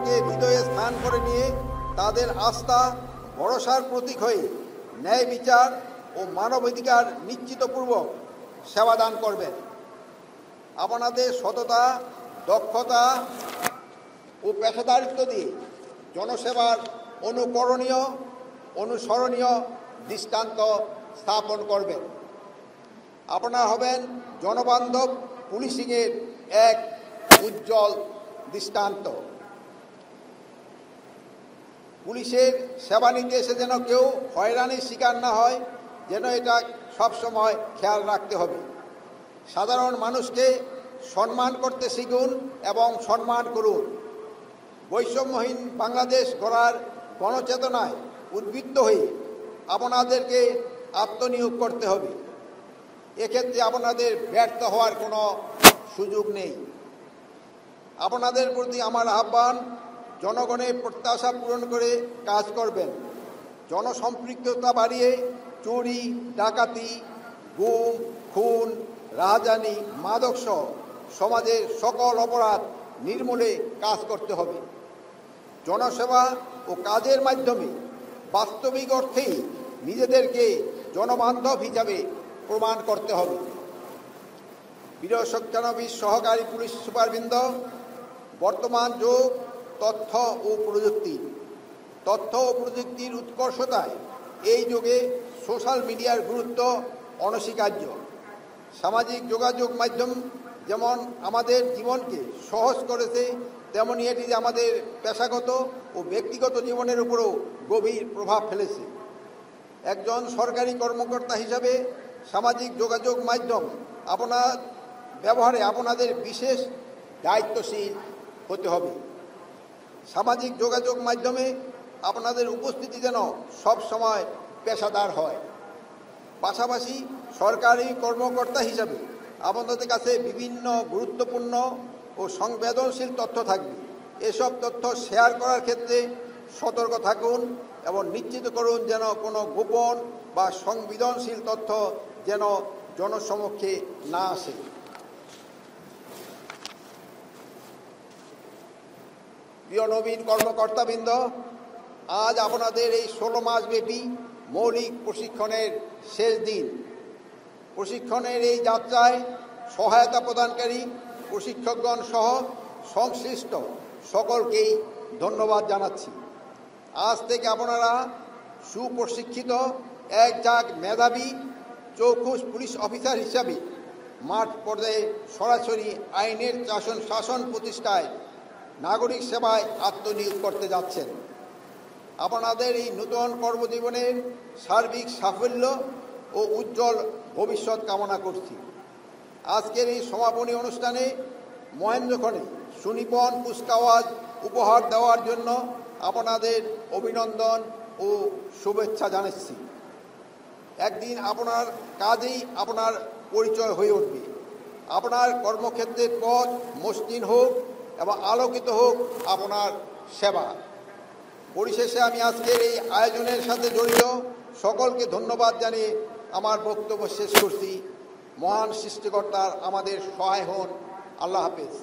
জনগণকে হৃদয়ে স্থান করে নিয়ে তাদের আস্থা ভরসার প্রতীক হয়ে ন্যায় বিচার ও মানবাধিকার নিশ্চিতপূর্বক সেবাদান করবেন। আপনাদের সততা, দক্ষতা ও পেশাদারিত্ব দিয়ে জনসেবার অনুসরণীয় দৃষ্টান্ত স্থাপন করবেন। আপনারা হবেন জনবান্ধব পুলিশিংয়ের এক উজ্জ্বল দৃষ্টান্ত। পুলিশের সেবা নিতে এসে যেন কেউ হয়রানির শিকার না হয়, যেন এটা সবসময় খেয়াল রাখতে হবে। সাধারণ মানুষকে সম্মান করতে শিখুন এবং সম্মান করুন। বৈষম্যহীন বাংলাদেশ গড়ার গণচেতনায় উদ্বুদ্ধ হয়ে আপনাদেরকে আত্মনিয়োগ করতে হবে। এক্ষেত্রে আপনাদের ব্যর্থ হওয়ার কোনো সুযোগ নেই। আপনাদের প্রতি আমার আহ্বান, জনগণের প্রত্যাশা পূরণ করে কাজ করবেন। জনসম্পৃক্ততা বাড়িয়ে চুরি, ডাকাতি, গুম, খুন, রাহাজানি, মাদকসহ সমাজের সকল অপরাধ নির্মূলে কাজ করতে হবে। জনসেবা ও কাজের মাধ্যমে বাস্তবিক অর্থেই নিজেদেরকে জনবান্ধব হিসাবে প্রমাণ করতে হবে। প্রিয় শিক্ষানবিশ সহকারী পুলিশ সুপারবৃন্দ, বর্তমান যুগ তথ্য ও প্রযুক্তির উৎকর্ষতায় এই যুগে সোশ্যাল মিডিয়ার গুরুত্ব অনস্বীকার্য। সামাজিক যোগাযোগ মাধ্যম যেমন আমাদের জীবনকে সহজ করেছে, তেমনি এটি আমাদের পেশাগত ও ব্যক্তিগত জীবনের উপরও গভীর প্রভাব ফেলেছে। একজন সরকারি কর্মকর্তা হিসাবে সামাজিক যোগাযোগ মাধ্যম ব্যবহারে আপনাদের বিশেষ দায়িত্বশীল হতে হবে। সামাজিক যোগাযোগ মাধ্যমে আপনাদের উপস্থিতি যেন সব সময় পেশাদার হয়। পাশাপাশি সরকারি কর্মকর্তা হিসাবে আপনাদের কাছে বিভিন্ন গুরুত্বপূর্ণ ও সংবেদনশীল তথ্য থাকবে। এসব তথ্য শেয়ার করার ক্ষেত্রে সতর্ক থাকুন এবং নিশ্চিত করুন যেন কোনো গোপন বা সংবেদনশীল তথ্য যেন জনসমক্ষে না আসে। প্রিয় নবীন কর্মকর্তাবৃন্দ, আজ আপনাদের এই 16 মাসব্যাপী মৌলিক প্রশিক্ষণের শেষ দিন। প্রশিক্ষণের এই যাত্রায় সহায়তা প্রদানকারী প্রশিক্ষকগণ সহ সংশ্লিষ্ট সকলকেই ধন্যবাদ জানাচ্ছি। আজ থেকে আপনারা সুপ্রশিক্ষিত একজাক মেধাবী চৌখুশ পুলিশ অফিসার হিসাবে মাঠ পর্যায়ে সরাসরি আইনের শাসন প্রতিষ্ঠায় নাগরিক সেবায় আত্মনিয়োগ করতে যাচ্ছেন। আপনাদের এই নতুন কর্মজীবনের সার্বিক সাফল্য ও উজ্জ্বল ভবিষ্যৎ কামনা করছি। আজকের এই সমাপনী অনুষ্ঠানে মহেন্দ্রক্ষণে সুনিপুণ কুচকাওয়াজ উপহার দেওয়ার জন্য আপনাদের অভিনন্দন ও শুভেচ্ছা জানাচ্ছি। একদিন আপনার কাজেই আপনার পরিচয় হয়ে উঠবে। আপনার কর্মক্ষেত্রের পথ মসৃণ হোক এবং আলোকিত হোক আপনার সেবা। পরিশেষে আমি আজকের এই আয়োজনের সাথে জড়িত সকলকে ধন্যবাদ জানিয়ে আমার বক্তব্য শেষ করছি। মহান সৃষ্টিকর্তার আমাদের সহায় হন। আল্লাহ হাফেজ।